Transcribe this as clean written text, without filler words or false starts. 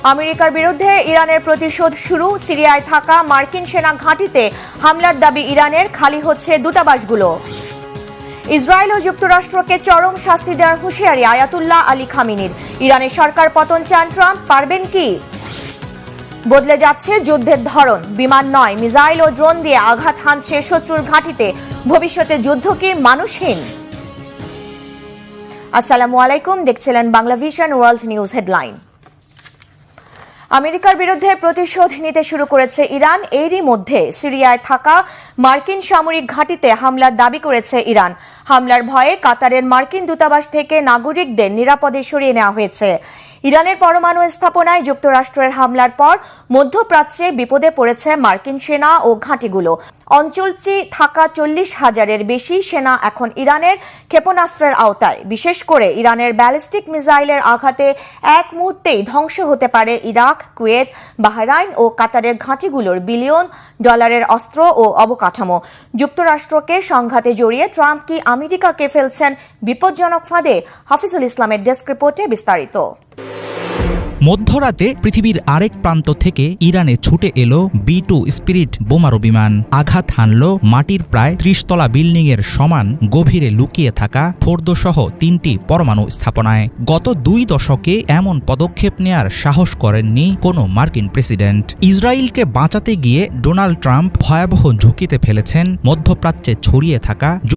আমেরিকার বিরুদ্ধে ইরানের প্রতিশোধ শুরু। সিরিয়ায় থাকা মার্কিন সেনা ঘাঁটিতে হামলার দাবি ইরানের, খালি হচ্ছে দূতাবাসগুলো। ইসরায়েল ও যুক্তরাষ্ট্রকে চরম শাস্তি দেওয়ার হুঁশিয়ারি আয়াতুল্লাহ আলী খামেনির। ইরানের সরকার পতন চান ট্রাম্প, পারবেন কি? বদলে যাচ্ছে যুদ্ধের ধরন, বিমান নয় মিসাইল ও ড্রোন দিয়ে আঘাত হানছে শত্রুর ঘাঁটিতে। ভবিষ্যতে যুদ্ধ কি মানুষহীন? আসসালামু আলাইকুম, দেখছিলেন Bangla vision world news headline. আমেরিকার বিরুদ্ধে প্রতিশোধ নিতে শুরু করেছে ইরান। এরই মধ্যে সিরিয়ায় থাকা মার্কিন সামরিক ঘাঁটিতে হামলার দাবি করেছে ইরান। হামলার ভয়ে কাতারের মার্কিন দূতাবাস থেকে নাগরিকদের নিরাপদে সরিয়ে নেওয়া হয়েছে। ইরানের পরমাণু স্থাপনায় যুক্তরাষ্ট্রের হামলার পর মধ্যপ্রাচ্যে বিপদে পড়েছে মার্কিন সেনা ও ঘাঁটিগুলো। অঞ্চলটি থাকা 40,000-এর বেশি সেনা এখন ইরানের ক্ষেপণাস্ত্রের আওতায়। বিশেষ করে ইরানের ব্যালিস্টিক মিসাইলের আঘাতে এক মুহূর্তেই ধ্বংস হতে পারে ইরাক, কুয়েত, বাহরাইন ও কাতারের ঘাঁটিগুলোর বিলিয়ন ডলারের অস্ত্র ও অবকাঠামো। যুক্তরাষ্ট্রকে সংঘাতে জড়িয়ে ট্রাম্প কি আমেরিকাকে ফেলছেন বিপজ্জনক ফাঁদে? হাফিজুল ইসলামের ডেস্ক রিপোর্টে বিস্তারিত। মধ্যরাতে পৃথিবীর আরেক প্রান্ত থেকে ইরানে ছুটে এলো B-2 স্পিরিট বোমারু বিমান। আঘাত হানল মাটির প্রায় 30 তলা বিল্ডিংয়ের সমান গভীরে লুকিয়ে থাকা ফোর্দোসহ 3টি পরমাণু স্থাপনায়। গত 2 দশকে এমন পদক্ষেপ নেয়ার সাহস করেননি কোনো মার্কিন প্রেসিডেন্ট। ইসরায়েলকে বাঁচাতে গিয়ে ডোনাল্ড ট্রাম্প ভয়াবহ ঝুঁকিতে ফেলেছেন মধ্যপ্রাচ্যে ছড়িয়ে থাকা